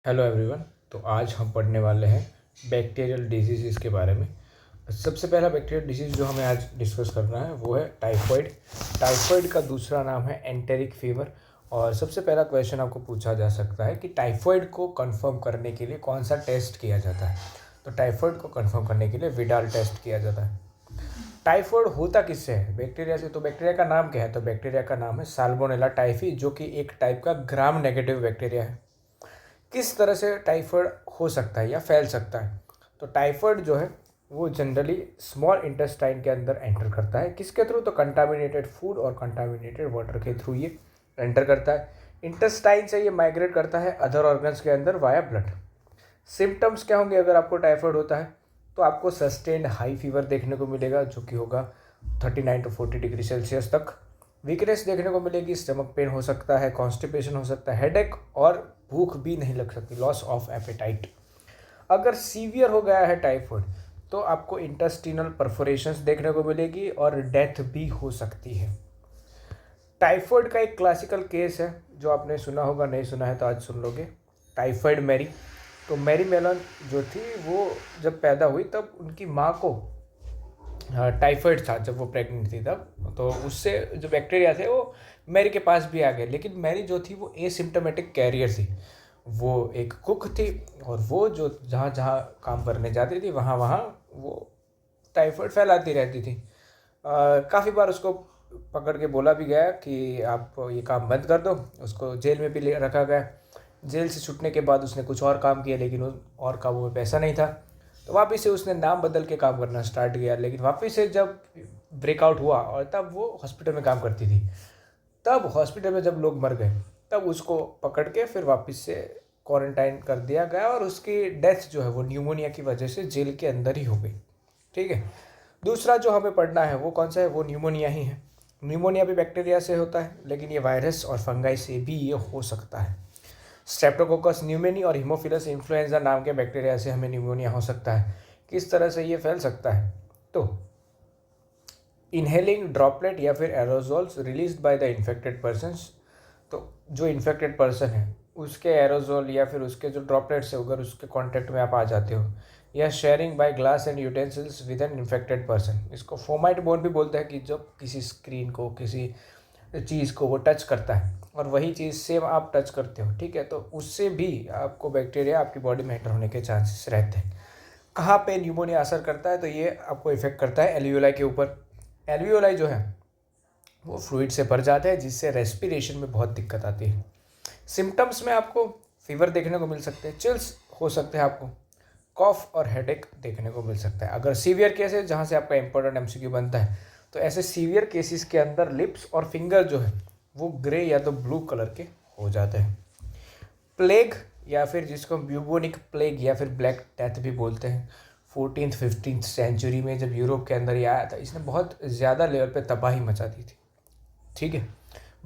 Hello everyone. तो आज हम पढ़ने वाले हैं बैक्टीरियल डिजीज़ के बारे में। सबसे पहला बैक्टीरियल डिजीज़ जो हमें आज डिस्कस करना है वो है टाइफॉइड। टाइफॉइड का दूसरा नाम है एंटेरिक फीवर। और सबसे पहला क्वेश्चन आपको पूछा जा सकता है कि टाइफॉइड को कंफर्म करने के लिए कौन सा टेस्ट किया जाता है। तो टाइफॉइड को कंफर्म करने के लिए विडाल टेस्ट किया जाता है। टाइफॉइड होता किससे है? बैक्टीरिया से। तो बैक्टीरिया का नाम क्या है? तो बैक्टीरिया का नाम है साल्मोनेला टाइफी, जो कि एक टाइप का ग्राम नेगेटिव बैक्टीरिया है। किस तरह से टाइफॉइड हो सकता है या फैल सकता है? तो टाइफॉइड जो है वो जनरली स्मॉल इंटेस्टाइन के अंदर एंटर करता है। किसके थ्रू? तो कंटामिनेटेड फूड और कंटामिनेटेड वाटर के थ्रू ये एंटर करता है। इंटेस्टाइन से ये माइग्रेट करता है अदर ऑर्गन्स के अंदर वाया ब्लड। सिम्टम्स क्या होंगे अगर आपको टाइफॉइड होता है? तो आपको सस्टेन्ड हाई फीवर देखने को मिलेगा, जो कि होगा 39 to 40 डिग्री सेल्सियस तक। वीकनेस देखने को मिलेगी, स्टमक पेन हो सकता है, कॉन्स्टिपेशन हो सकता है, हेडेक और भूख भी नहीं लग सकती, लॉस ऑफ एपेटाइट। अगर सीवियर हो गया है टाइफॉइड तो आपको इंटेस्टिनल परफोरेशंस देखने को मिलेगी और डेथ भी हो सकती है। टाइफॉइड का एक क्लासिकल केस है जो आपने सुना होगा, नहीं सुना है तो आज सुन लोगे। Typhoid Mary. तो मैरी मेलन जो थी वो जब पैदा हुई तब उनकी माँ को टाइफॉइड था जब वो प्रेग्नेंट थी तब। तो उससे जो बैक्टीरिया थे वो मैरी के पास भी आ गए, लेकिन मैरी जो थी वो एसिम्प्टोमेटिक कैरियर थी। वो एक कुक थी और वो जो जहाँ जहाँ काम करने जाती थी वहाँ वहाँ वो टाइफॉइड फैलाती रहती थी। काफ़ी बार उसको पकड़ के बोला भी गया कि आप ये काम बंद कर दो। उसको जेल में भी ले रखा गया। जेल से छूटने के बाद उसने कुछ और काम किया, लेकिन उस और कामों में पैसा नहीं था, तो वापस से उसने नाम बदल के काम करना स्टार्ट किया। लेकिन वापस से जब ब्रेकआउट हुआ और तब वो हॉस्पिटल में काम करती थी, तब हॉस्पिटल में जब लोग मर गए तब उसको पकड़ के फिर वापस से क्वारंटाइन कर दिया गया और उसकी डेथ जो है वो न्यूमोनिया की वजह से जेल के अंदर ही हो गई। ठीक है। दूसरा जो हमें पढ़ना है वो कौन सा है? वो न्यूमोनिया ही है। न्यूमोनिया भी बैक्टीरिया से होता है, लेकिन ये वायरस और फंगाई से भी ये हो सकता है। स्ट्रेप्टोकोकस न्यूमोनी और हिमोफिलस इन्फ्लुएंजा नाम के बैक्टीरिया से हमें न्यूमोनिया हो सकता है। किस तरह से ये फैल सकता है? तो इनहेलिंग ड्रॉपलेट या फिर aerosols released by the infected persons. तो जो इन्फेक्टेड पर्सन है उसके एरोजोल या फिर उसके जो ड्रॉपलेट्स है अगर उसके कांटेक्ट में आप आ जाते हो, या sharing by glass and utensils with an infected person. इसको फोमाइट बोन भी बोलते हैं कि जब किसी स्क्रीन को, किसी चीज़ को वो टच करता है और वही चीज़ सेम आप टच करते हो, ठीक है, तो उससे भी आपको बैक्टीरिया आपकी बॉडी में एंटर होने के चांसेस रहते हैं। कहाँ पे न्यूमोनिया असर करता है? तो ये आपको इफेक्ट करता है एल्वियोलाई के ऊपर। एल्वियोलाई जो है वो फ्लूइड से भर जाते हैं, जिससे रेस्पिरेशन में बहुत दिक्कत आती है। सिम्टम्स में आपको फीवर देखने को मिल सकते हैं, चिल्स हो सकते हैं आपको, कॉफ और हेडेक देखने को मिल सकता है। अगर सीवियर केस है जहाँ से आपका इंपॉर्टेंट एमसीक्यू बनता है, तो ऐसे सीवियर केसेस के अंदर लिप्स और फिंगर जो है वो ग्रे या तो ब्लू कलर के हो जाते हैं। प्लेग या फिर जिसको हम ब्यूबोनिक प्लेग या फिर ब्लैक डेथ भी बोलते हैं, 14th-15th सेंचुरी में जब यूरोप के अंदर ये आया था, इसने बहुत ज़्यादा लेवल पे तबाही मचा दी थी। ठीक है।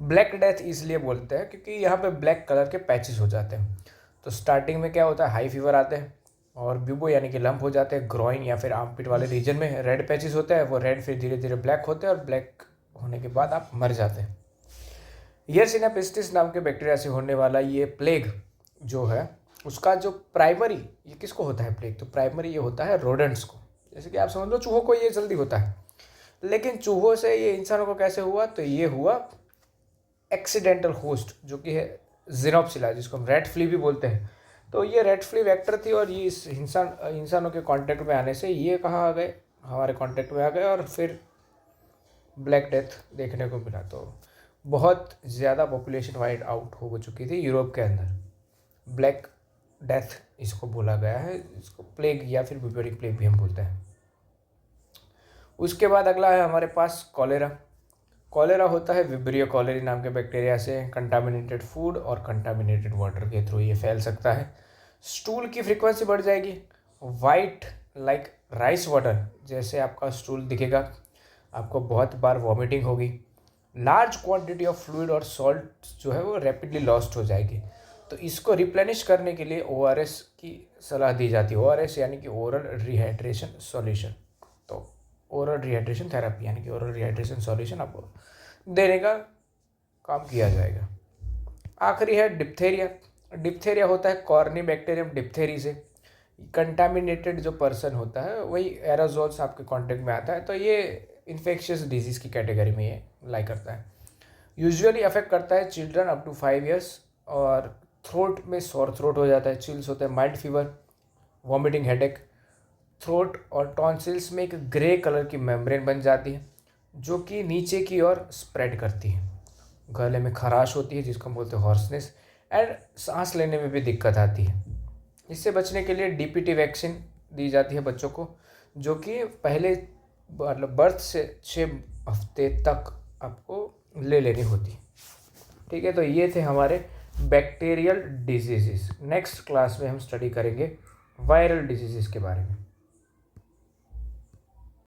ब्लैक डेथ इसलिए बोलते हैं क्योंकि यहाँ पे ब्लैक कलर के पैचेस हो जाते हैं। तो स्टार्टिंग में क्या होता है? हाई फीवर आते हैं और ब्यूबो यानी कि लंप हो जाते हैं। ग्रोइन या फिर आर्मपिट वाले रीजन में रेड पैचेस होते हैं, वो रेड फिर धीरे धीरे ब्लैक होते हैं और ब्लैक होने के बाद आप मर जाते हैं। यर्सिना पेस्टिस नाम के बैक्टीरिया से होने वाला ये प्लेग जो है, उसका जो प्राइमरी, ये किसको होता है प्लेग? तो प्राइमरी ये होता है रोडेंट्स को। जैसे कि आप समझ लो चूहों को ये जल्दी होता है, लेकिन चूहों से ये इंसानों को कैसे हुआ? तो ये हुआ एक्सीडेंटल होस्ट, जो कि है जिनोप्सिला, जिसको हम रेड फ्ली भी बोलते हैं। तो ये रेड फ्ली वेक्टर थी और ये इस इंसानों के कांटेक्ट में आने से ये कहाँ आ गए? हमारे कांटेक्ट में आ गए और फिर ब्लैक डेथ देखने को मिला। तो बहुत ज़्यादा पॉपुलेशन वाइड आउट हो चुकी थी यूरोप के अंदर। ब्लैक डेथ इसको बोला गया है, इसको प्लेग या फिर ब्यूबोनिक प्लेग भी हम बोलते हैं। उसके बाद अगला है हमारे पास कॉलेरा। कॉलेरा होता है विब्रियो कॉलेरी नाम के बैक्टीरिया से। कंटामिनेटेड फूड और कंटामिनेटेड वाटर के थ्रू ये फैल सकता है। स्टूल की फ्रीक्वेंसी बढ़ जाएगी, वाइट लाइक राइस वाटर जैसे आपका स्टूल दिखेगा, आपको बहुत बार वॉमिटिंग होगी। लार्ज क्वांटिटी ऑफ फ्लूइड और सॉल्ट जो है वो रैपिडली लॉस्ट हो जाएगी। तो इसको रिप्लेनिश करने के लिए ओआरएस की सलाह दी जाती है। ओआरएस यानी कि ओरल रिहाइड्रेशन सॉल्यूशन। तो ओरल रिहाइड्रेशन थेरेपी यानी कि ओरल रिहाइड्रेशन सॉल्यूशन आपको देने का काम किया जाएगा। आखिरी है डिप्थेरिया। डिप्थेरिया होता है कॉर्नी बैक्टीरियम डिप्थेरी से। कंटामिनेटेड जो पर्सन होता है वही एरोजोल्स आपके कांटेक्ट में आता है, तो ये इन्फेक्शियस डिजीज़ की कैटेगरी में ये लाई करता है। यूजुअली अफेक्ट करता है चिल्ड्रन अप टू 5 ईयर्स, और थ्रोट में सोर थ्रोट हो जाता है, चिल्स होते हैं, mild fever, vomiting, headache. Throat और टॉन्सिल्स में एक ग्रे कलर की मेम्ब्रेन बन जाती है जो कि नीचे की ओर स्प्रेड करती है। गले में खराश होती है जिसको हम बोलते हैं हॉर्सनेस, एंड सांस लेने में भी दिक्कत आती है। इससे बचने के लिए डीपीटी वैक्सीन दी जाती है बच्चों को, जो कि पहले मतलब बर्थ से 6 हफ्ते तक आपको ले लेनी होती है। ठीक है, तो ये थे हमारे बैक्टीरियल डिजीज़। नेक्स्ट क्लास में हम स्टडी करेंगे वायरल डिजीज़ के बारे में।